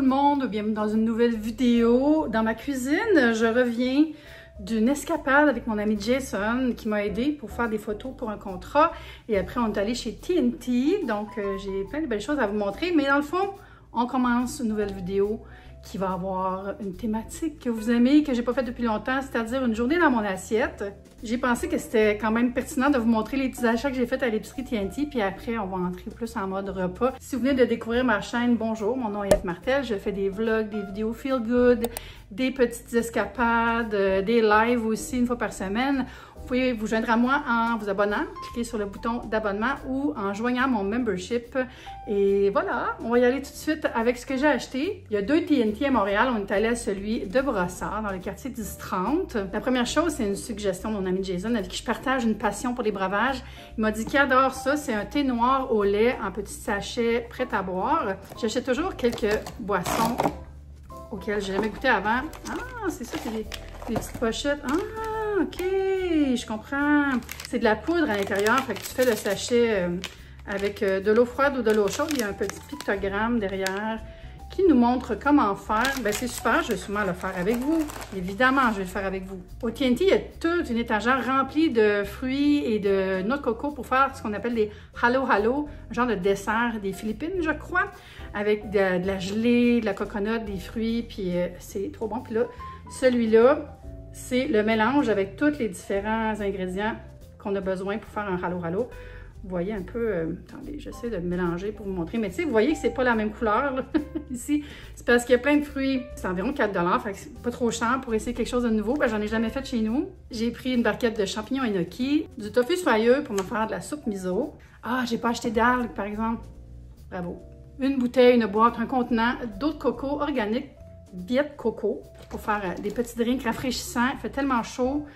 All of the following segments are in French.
le monde, bienvenue dans une nouvelle vidéo. Dans ma cuisine, je reviens d'une escapade avec mon ami Jason qui m'a aidé pour faire des photos pour un contrat. Et après, on est allé chez TNT, donc j'ai plein de belles choses à vous montrer. Mais dans le fond, on commence une nouvelle vidéo qui va avoir une thématique que vous aimez, que j'ai pas faite depuis longtemps, c'est-à-dire une journée dans mon assiette. J'ai pensé que c'était quand même pertinent de vous montrer les petits achats que j'ai faits à l'épicerie TNT, puis après, on va entrer plus en mode repas. Si vous venez de découvrir ma chaîne, bonjour, mon nom est Eve Martel, je fais des vlogs, des vidéos feel good, des petites escapades, des lives aussi une fois par semaine. Vous pouvez vous joindre à moi en vous abonnant, cliquez sur le bouton d'abonnement ou en joignant mon membership. Et voilà, on va y aller tout de suite avec ce que j'ai acheté. Il y a 2 TNT à Montréal, on est allé à celui de Brossard, dans le quartier 1030. La première chose, c'est une suggestion de mon ami Jason, avec qui je partage une passion pour les breuvages. Il m'a dit qu'il adore ça, c'est un thé noir au lait en petits sachets prêt à boire. J'achète toujours quelques boissons auxquelles j'ai jamais goûté avant. Ah, c'est ça, c'est des petites pochettes. Ah, ok, je comprends. C'est de la poudre à l'intérieur, fait que tu fais le sachet avec de l'eau froide ou de l'eau chaude. Il y a un petit pictogramme derrière qui nous montre comment faire. Ben, c'est super, je vais sûrement le faire avec vous. Évidemment, je vais le faire avec vous. Au TNT, il y a toute une étagère remplie de fruits et de noix de coco pour faire ce qu'on appelle des halo halo, un genre de dessert des Philippines, je crois, avec de la gelée, de la coconut, des fruits, puis c'est trop bon. Puis là, celui-là, c'est le mélange avec tous les différents ingrédients qu'on a besoin pour faire un halo halo. Vous voyez un peu, attendez, j'essaie de mélanger pour vous montrer, mais tu sais, vous voyez que c'est pas la même couleur là, ici. C'est parce qu'il y a plein de fruits, c'est environ 4 $, fait que c'est pas trop cher pour essayer quelque chose de nouveau. Ben, j'en ai jamais fait chez nous. J'ai pris une barquette de champignons enoki, du tofu soyeux pour me faire de la soupe miso. Ah, j'ai pas acheté d'algues, par exemple. Bravo. Une bouteille, une boîte, un contenant d'eau de coco organique, biette coco, pour faire des petits drinks rafraîchissants. Il fait tellement chaud.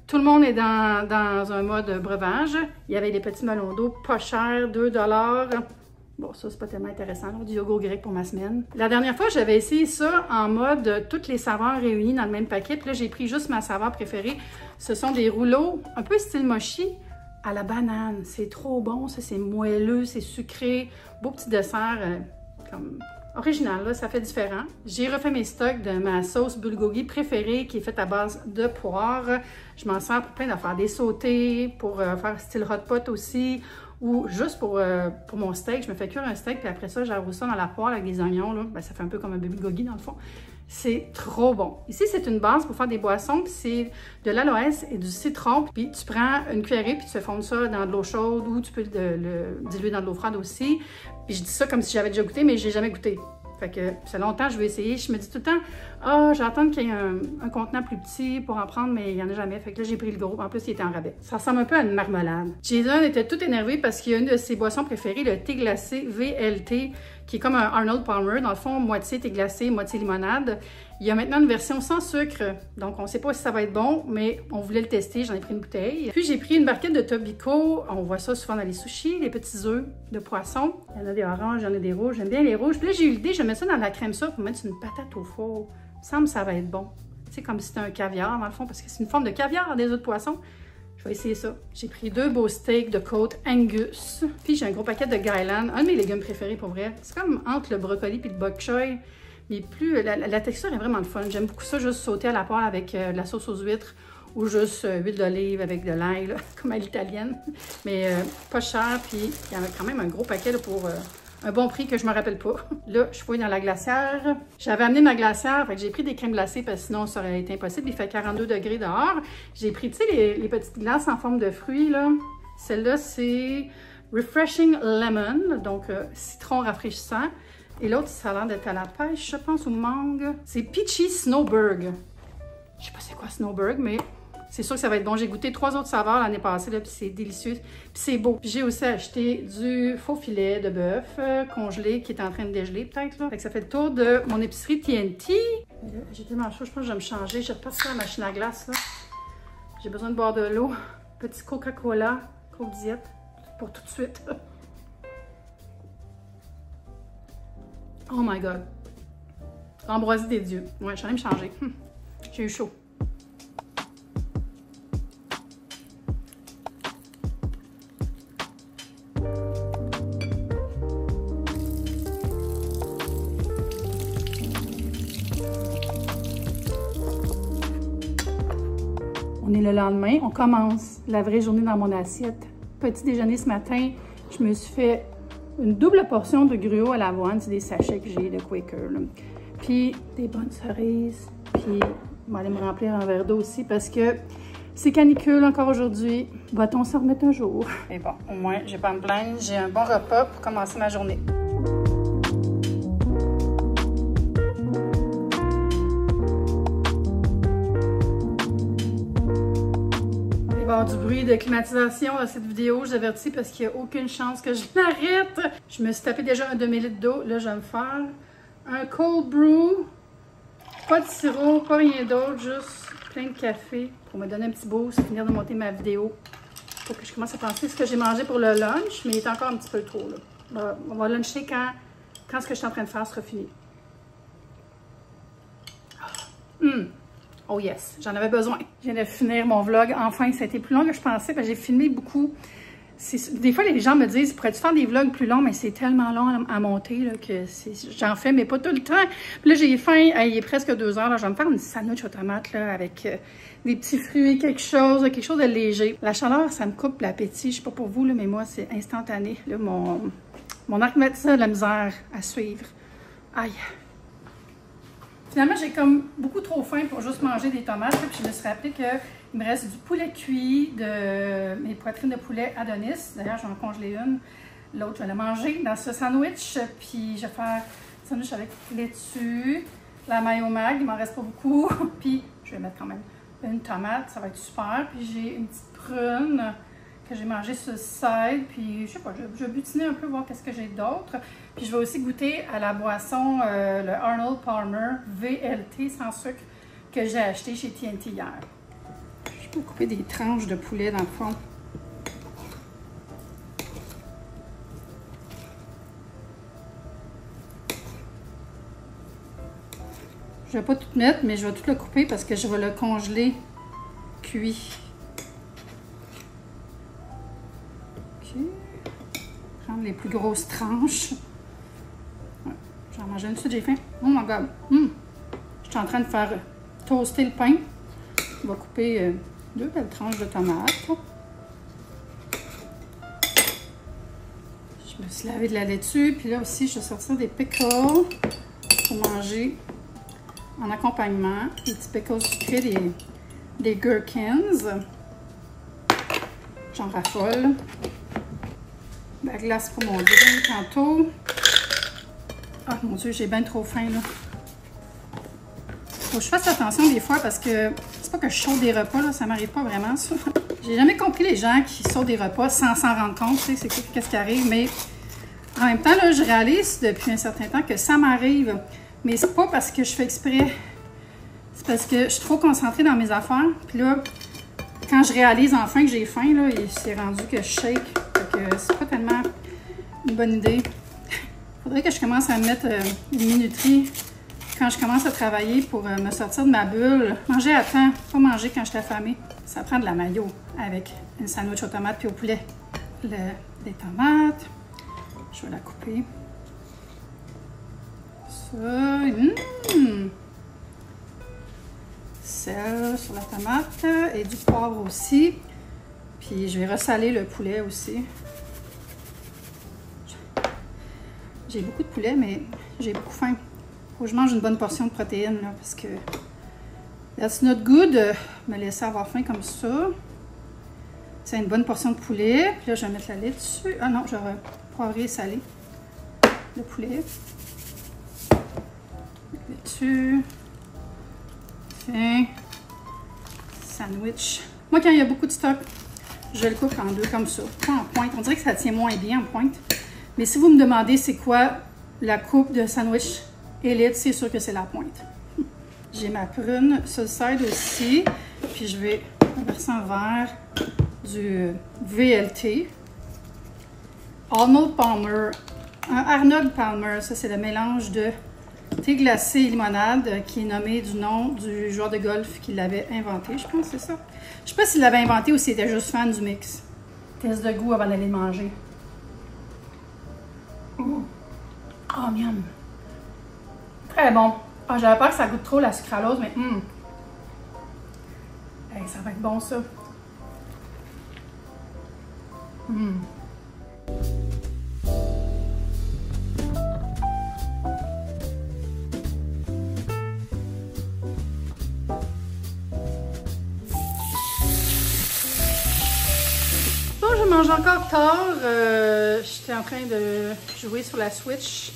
Tout le monde est dans un mode breuvage. Il y avait des petits melons d'eau pas chers, 2 $. Bon, ça, c'est pas tellement intéressant. Là, du yogourt grec pour ma semaine. La dernière fois, j'avais essayé ça en mode toutes les saveurs réunies dans le même paquet. Puis là, j'ai pris juste ma saveur préférée. Ce sont des rouleaux un peu style mochi à la banane. C'est trop bon, ça, c'est moelleux, c'est sucré. Beau petit dessert comme original, là, ça fait différent. J'ai refait mes stocks de ma sauce bulgogi préférée qui est faite à base de poire. Je m'en sers pour plein d'affaires, des sautés, pour faire style hot pot aussi, ou juste pour mon steak. Je me fais cuire un steak, puis après ça, j'arrose ça dans la poêle avec des oignons. Là. Ben, ça fait un peu comme un bulgogi dans le fond. C'est trop bon. Ici, c'est une base pour faire des boissons, puis c'est de l'aloès et du citron. Puis tu prends une cuillerée, puis tu fais fondre ça dans de l'eau chaude, ou tu peux le diluer dans de l'eau froide aussi. Puis je dis ça comme si j'avais déjà goûté, mais je n'ai jamais goûté. Fait que ça fait longtemps que je vais essayer. Je me dis tout le temps, ah, j'attends qu'il y ait un contenant plus petit pour en prendre, mais il n'y en a jamais. Fait que là, j'ai pris le gros. En plus, il était en rabais. Ça ressemble un peu à une marmelade. Jason était tout énervé parce qu'il y a une de ses boissons préférées, le thé glacé VLT, qui est comme un Arnold Palmer. Dans le fond, moitié thé glacé, moitié limonade. Il y a maintenant une version sans sucre. Donc, on ne sait pas si ça va être bon, mais on voulait le tester. J'en ai pris une bouteille. Puis, j'ai pris une barquette de Tobiko. On voit ça souvent dans les sushis, les petits œufs de poisson. Il y en a des oranges, il y en a des rouges. J'aime bien les rouges. Puis là, j'ai eu l'idée, je mets ça dans la crème ça pour mettre une patate au four. Il me semble que ça va être bon. Tu sais, comme si c'était un caviar, dans le fond, parce que c'est une forme de caviar des œufs de poisson. Je vais essayer ça. J'ai pris 2 beaux steaks de côte Angus. Puis, j'ai un gros paquet de Guylan, un de mes légumes préférés pour vrai. C'est comme entre le brocoli et le bok choy. Mais plus, la texture est vraiment le fun. J'aime beaucoup ça, juste sauter à la poêle avec de la sauce aux huîtres ou juste huile d'olive avec de l'ail, comme à l'italienne. Mais pas cher, puis il y en a quand même un gros paquet là, pour un bon prix que je me rappelle pas. Là, je fouille dans la glacière. J'avais amené ma glacière, fait que j'ai pris des crèmes glacées parce que sinon ça aurait été impossible. Il fait 42 degrés dehors. J'ai pris, tu sais, les petites glaces en forme de fruits, là. Celle-là, c'est Refreshing Lemon, donc citron rafraîchissant. Et l'autre, ça a l'air d'être à la pêche, je pense, ou mangue. C'est Peachy Snowberg. Je sais pas c'est quoi Snowberg, mais c'est sûr que ça va être bon. J'ai goûté 3 autres saveurs l'année passée, là, puis c'est délicieux. Puis c'est beau. Puis j'ai aussi acheté du faux filet de bœuf congelé, qui est en train de dégeler, peut-être, là. Fait que ça fait le tour de mon épicerie TNT. J'ai tellement chaud, je pense que je vais me changer. Je repasse sur la machine à glace, là. J'ai besoin de boire de l'eau. Petit Coca-Cola, Coke Diet, pour tout de suite. Oh my God. L'ambroisie des dieux. Ouais, je suis allée me changer. J'ai eu chaud. On est le lendemain, on commence la vraie journée dans mon assiette. Petit déjeuner ce matin, je me suis fait une double portion de gruau à l'avoine. C'est des sachets que j'ai de Quaker. Là. Puis des bonnes cerises. Puis on va aller me remplir un verre d'eau aussi parce que c'est canicule encore aujourd'hui. Va-t-on s'en remettre un jour? Mais bon, au moins, j'ai pas à me plaindre. J'ai un bon repas pour commencer ma journée. Du bruit de climatisation dans cette vidéo, je l'avertis parce qu'il n'y a aucune chance que je l'arrête. Je me suis tapé déjà un demi-litre d'eau. Là, je vais me faire un cold brew. Pas de sirop, pas rien d'autre, juste plein de café pour me donner un petit boost, finir de monter ma vidéo. Faut que je commence à penser ce que j'ai mangé pour le lunch, mais il est encore un petit peu tôt. Là. On va luncher quand ce que je suis en train de faire sera fini. Oh yes, j'en avais besoin. Je viens de finir mon vlog. Enfin, ça a été plus long que je pensais parce que j'ai filmé beaucoup. Des fois, les gens me disent, pourrais-tu faire des vlogs plus longs? Mais c'est tellement long à monter là, que j'en fais, mais pas tout le temps. Puis là, j'ai faim. Il est presque 2 heures. Là, je vais me faire une sandwich aux tomates là, avec des petits fruits, quelque chose de léger. La chaleur, ça me coupe l'appétit. Je sais pas pour vous, là, mais moi, c'est instantané. Là, mon arithmétique a de la misère à suivre. Aïe! Finalement, j'ai comme beaucoup trop faim pour juste manger des tomates. Puis je me suis rappelé qu'il me reste du poulet cuit, de mes poitrines de poulet Adonis. D'ailleurs, je vais en congeler une. L'autre, je vais la manger dans ce sandwich. Puis je vais faire un sandwich avec laitue, la mayo mag, il m'en reste pas beaucoup. Puis je vais mettre quand même une tomate, ça va être super. Puis j'ai une petite prune que j'ai mangée sur le side. Puis je sais pas, je vais butiner un peu, voir qu'est-ce que j'ai d'autre. Puis je vais aussi goûter à la boisson, le Arnold Palmer VLT sans sucre que j'ai acheté chez TNT hier. Je peux couper des tranches de poulet dans le fond. Je vais pas tout mettre, mais je vais tout le couper parce que je vais le congeler cuit. Ok. Prendre les plus grosses tranches. J'en mange une suite, j'ai faim. Oh my god! Je suis en train de faire toaster le pain. On va couper 2 belles tranches de tomates. Je me suis lavé de la laitue. Puis là aussi, je vais sortir des pickles pour manger en accompagnement. Des petits pickles sucrés, des gherkins. J'en raffole. La glace pour mon drink tantôt. Ah mon Dieu, j'ai bien trop faim là. Faut que je fasse attention des fois parce que c'est pas que je saute des repas, là, ça m'arrive pas vraiment ça. J'ai jamais compris les gens qui sautent des repas sans s'en rendre compte, tu sais, c'est qu'est-ce qui arrive, mais en même temps, là, je réalise depuis un certain temps que ça m'arrive, mais c'est pas parce que je fais exprès, c'est parce que je suis trop concentrée dans mes affaires, puis là, quand je réalise enfin que j'ai faim, là, c'est rendu que je shake, fait que c'est pas tellement une bonne idée. Faudrait que je commence à me mettre une minuterie quand je commence à travailler pour me sortir de ma bulle. Manger à temps, pas manger quand je suis affamée. Ça prend de la mayo avec une sandwich aux tomates puis au poulet. Des tomates, je vais la couper. Ça, sel sur la tomate et du poivre aussi. Puis je vais ressaler le poulet aussi. J'ai beaucoup de poulet, mais j'ai beaucoup faim. Faut que je mange une bonne portion de protéines, là, parce que that's not good de me laisser avoir faim comme ça. C'est une bonne portion de poulet. Puis là, je vais mettre la laitue. Ah non, je vais poivrer et saler le poulet. Laitue. Tiens. Sandwich. Moi, quand il y a beaucoup de stock, je le coupe en 2 comme ça. Pas en pointe. On dirait que ça tient moins bien en pointe. Mais si vous me demandez c'est quoi la coupe de sandwich élite, c'est sûr que c'est la pointe. J'ai ma prune sur le side aussi. Puis je vais verser un verre du VLT. Arnold Palmer, ça c'est le mélange de thé glacé et limonade qui est nommé du nom du joueur de golf qui l'avait inventé, je pense, c'est ça. Je sais pas s'il l'avait inventé ou s'il était juste fan du mix. Test de goût avant d'aller le manger. Oh, miam! Très bon. Ah, j'avais peur que ça goûte trop la sucralose, mais Hey, ça va être bon, ça. Mmh. Bon, je mange encore tard. J'étais en train de jouer sur la Switch.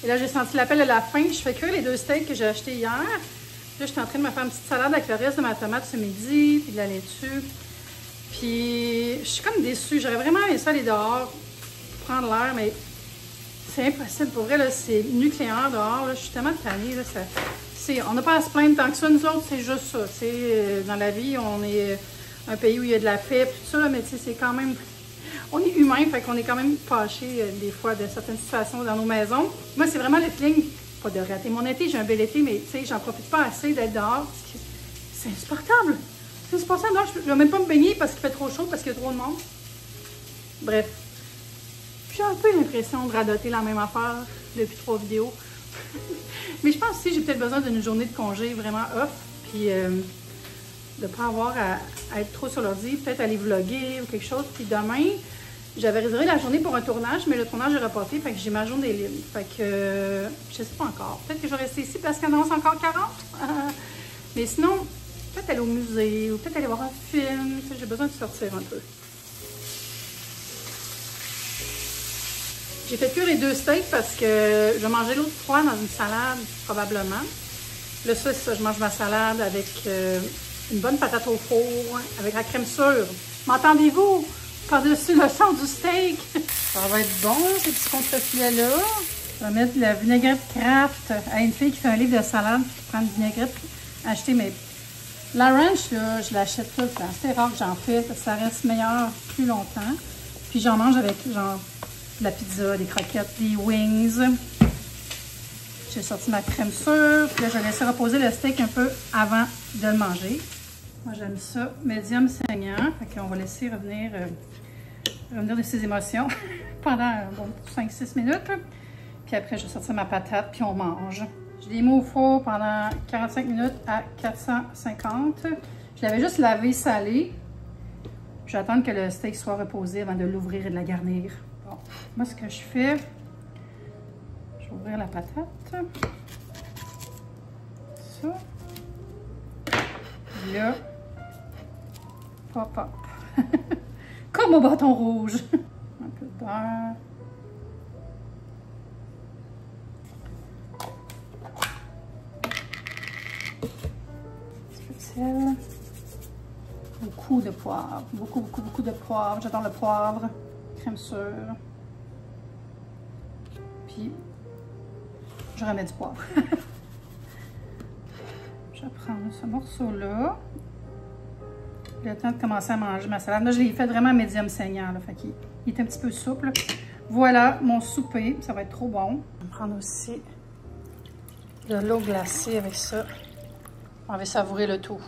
Et là, j'ai senti l'appel à la fin. Je fais cuire les 2 steaks que j'ai achetés hier. Là, j'étais en train de me faire une petite salade avec le reste de ma tomate ce midi, puis de la laitue. Puis, je suis comme déçue. J'aurais vraiment aimé ça aller dehors, prendre l'air, mais c'est impossible. Pour vrai, c'est nucléaire dehors. Là. Je suis tellement tannée. Là, on n'a pas à se plaindre tant que ça. Nous autres, c'est juste ça. Dans la vie, on est un pays où il y a de la paix, puis tout ça, là, mais c'est quand même... On est humain, fait qu'on est quand même fâché des fois de certaines situations dans nos maisons. Moi, c'est vraiment le feeling... Pas de rater mon été, j'ai un bel été, mais tu sais, j'en profite pas assez d'être dehors. C'est insupportable. C'est insupportable. Non, je ne vais même pas me baigner parce qu'il fait trop chaud, parce qu'il y a trop de monde. Bref. J'ai un peu l'impression de radoter la même affaire depuis 3 vidéos. Mais je pense aussi que j'ai peut-être besoin d'une journée de congé vraiment off. Puis de ne pas avoir à être trop sur l'ordi, peut-être aller vlogger ou quelque chose. Puis demain... J'avais réservé la journée pour un tournage, mais le tournage est reporté, fait que j'ai ma journée libre. Fait que je sais pas encore. Peut-être que je vais rester ici parce qu'il annonce encore 40. Mais sinon, peut-être aller au musée ou peut-être aller voir un film. J'ai besoin de sortir un peu. J'ai fait cuire les 2 steaks parce que je vais manger l'autre froid dans une salade, probablement. Là, ça, c'est ça. Je mange ma salade avec une bonne patate au four, avec la crème sûre. M'entendez-vous? Par-dessus le sang du steak. Ça va être bon, ces petits contrefilets-là. Je vais mettre la vinaigrette Kraft à une fille qui fait un livre de salade qui prend une vinaigrette achetée. Mais la ranch, là, je l'achète tout le temps. C'est rare que j'en fais parce que ça reste meilleur plus longtemps. Puis j'en mange avec genre de la pizza, des croquettes, des wings. J'ai sorti ma crème sûre. Puis là, je vais laisser reposer le steak un peu avant de le manger. Moi, j'aime ça médium saignant. Fait qu'on va laisser revenir de ses émotions pendant bon, 5-6 minutes. Puis après, je vais sortir ma patate, puis on mange. Je l'ai mis au four pendant 45 minutes à 450. Je l'avais juste lavé salé. Je vais attendre que le steak soit reposé avant de l'ouvrir et de la garnir. Bon, moi, ce que je fais, je vais ouvrir la patate. Ça. Là, pop, hop. Comme au bâton rouge. Un peu de beurre. Un petit peu de sel. Beaucoup de poivre. Beaucoup de poivre. J'adore le poivre. Crème sûre. Puis, je remets du poivre. Je vais prendre ce morceau-là. Le temps de commencer à manger ma salade. Là, je l'ai fait vraiment médium saignant. Là, fait qu'il est un petit peu souple. Voilà mon souper. Ça va être trop bon. Je vais prendre aussi de l'eau glacée avec ça. On va savourer le tout.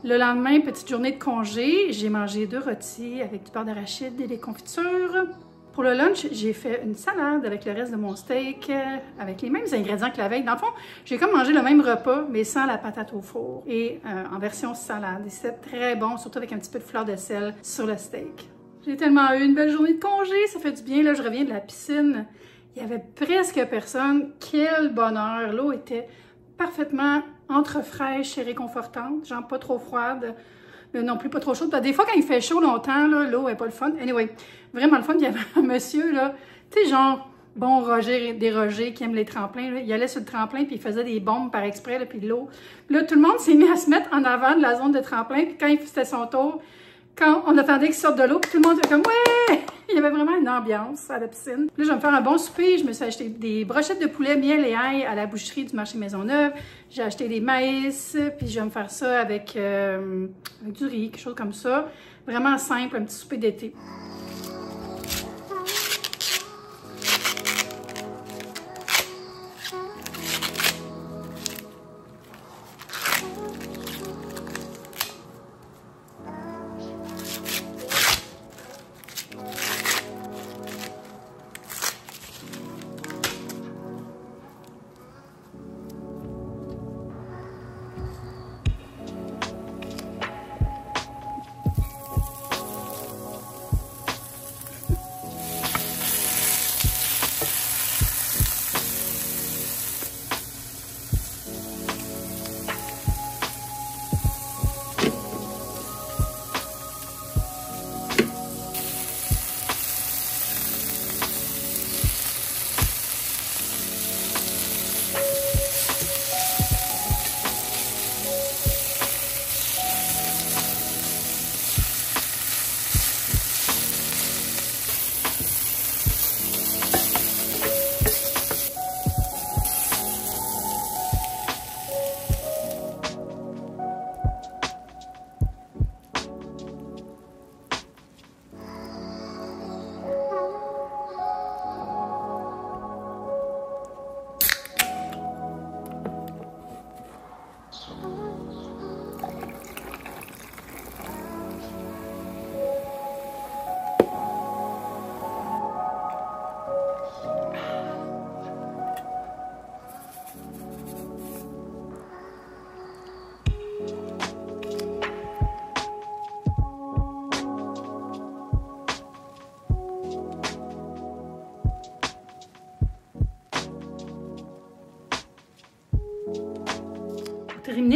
Le lendemain, petite journée de congé, j'ai mangé 2 rôtis avec du beurre d'arachide et des confitures. Pour le lunch, j'ai fait une salade avec le reste de mon steak, avec les mêmes ingrédients que la veille. Dans le fond, j'ai comme mangé le même repas, mais sans la patate au four et en version salade. Et c'était très bon, surtout avec un petit peu de fleur de sel sur le steak. J'ai tellement eu une belle journée de congé, ça fait du bien. Là, je reviens de la piscine. Il y avait presque personne. Quel bonheur! L'eau était parfaitement entre fraîche et réconfortante, genre pas trop froide, mais non plus pas trop chaude. Des fois, quand il fait chaud longtemps, l'eau est pas le fun. Anyway, vraiment le fun. Il y avait un monsieur, là, tu sais, genre, bon Roger des Rogers qui aime les tremplins, là. Il allait sur le tremplin puis il faisait des bombes par exprès, là, puis de l'eau. Là, tout le monde s'est mis à se mettre en avant de la zone de tremplin, puis quand c'était son tour, quand on attendait qu'il sorte de l'eau, tout le monde était comme « Ouais! » Il y avait vraiment une ambiance à la piscine. Là, je vais me faire un bon souper. Je me suis acheté des brochettes de poulet, miel et ail à la boucherie du marché Maisonneuve. J'ai acheté des maïs, puis je vais me faire ça avec du riz, quelque chose comme ça. Vraiment simple, un petit souper d'été.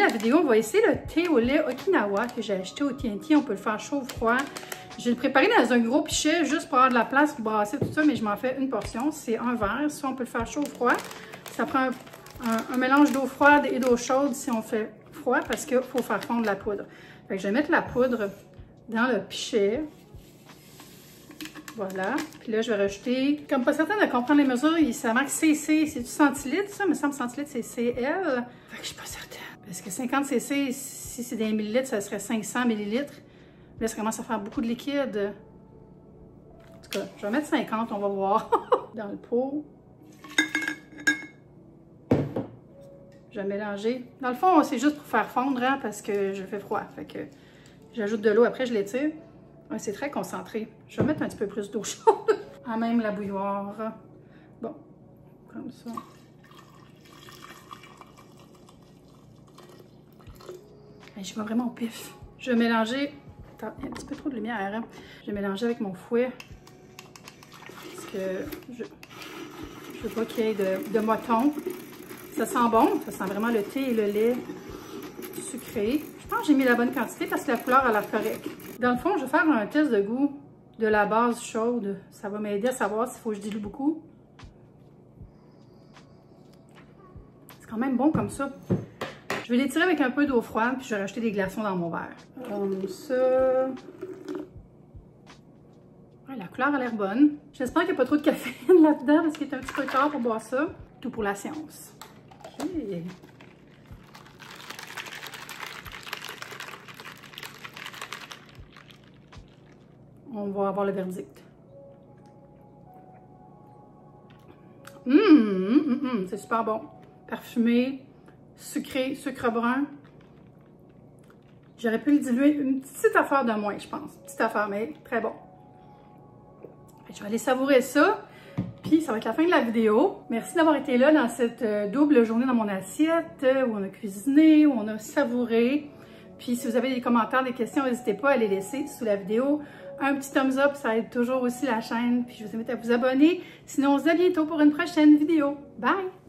la vidéo, on va essayer le thé au lait Okinawa que j'ai acheté au TNT. On peut le faire chaud ou froid. Je vais le préparer dans un gros pichet juste pour avoir de la place pour brasser tout ça, mais je m'en fais une portion. C'est un verre. Soit on peut le faire chaud ou froid. Ça prend un mélange d'eau froide et d'eau chaude si on fait froid parce qu'il faut faire fondre la poudre. Fait que je vais mettre la poudre dans le pichet. Voilà. Puis là, je vais rajouter, comme pas certaine de comprendre les mesures, ça marque CC, c'est du centilitre, ça? Il me semble centilitre, c'est CL. Fait que je suis pas certaine. Parce que 50 CC, si c'est des millilitres, ça serait 500 millilitres. Là, ça commence à faire beaucoup de liquide. En tout cas, je vais mettre 50, on va voir. Dans le pot. Je vais mélanger. Dans le fond, c'est juste pour faire fondre, hein, parce que je fais froid. Fait que j'ajoute de l'eau, après je l'étire. Ouais, c'est très concentré. Je vais mettre un petit peu plus d'eau chaude. À même la bouilloire. Bon, comme ça. Et je vais vraiment au pif. Je vais mélanger. Attends, il y a un petit peu trop de lumière. Hein? Je vais mélanger avec mon fouet. Parce que je veux pas qu'il y ait de motons. Ça sent bon. Ça sent vraiment le thé et le lait sucré. Je pense que j'ai mis la bonne quantité parce que la couleur a l'air correcte. Dans le fond, je vais faire un test de goût de la base chaude. Ça va m'aider à savoir s'il faut que je dilue beaucoup. C'est quand même bon comme ça. Je vais l'étirer avec un peu d'eau froide, puis je vais rajouter des glaçons dans mon verre. Comme ça. Ouais, la couleur a l'air bonne. J'espère qu'il n'y a pas trop de caféine là-dedans parce qu'il est un petit peu tard pour boire ça. Tout pour la science. OK. On va avoir le verdict. C'est super bon. Parfumé, sucré, sucre brun. J'aurais pu le diluer une petite affaire de moins, je pense. Petite affaire, mais très bon. Je vais aller savourer ça. Puis, ça va être la fin de la vidéo. Merci d'avoir été là dans cette double journée dans mon assiette où on a cuisiné, où on a savouré. Puis, si vous avez des commentaires, des questions, n'hésitez pas à les laisser sous la vidéo. Un petit thumbs up, ça aide toujours aussi la chaîne. Puis, je vous invite à vous abonner. Sinon, on se dit à bientôt pour une prochaine vidéo. Bye!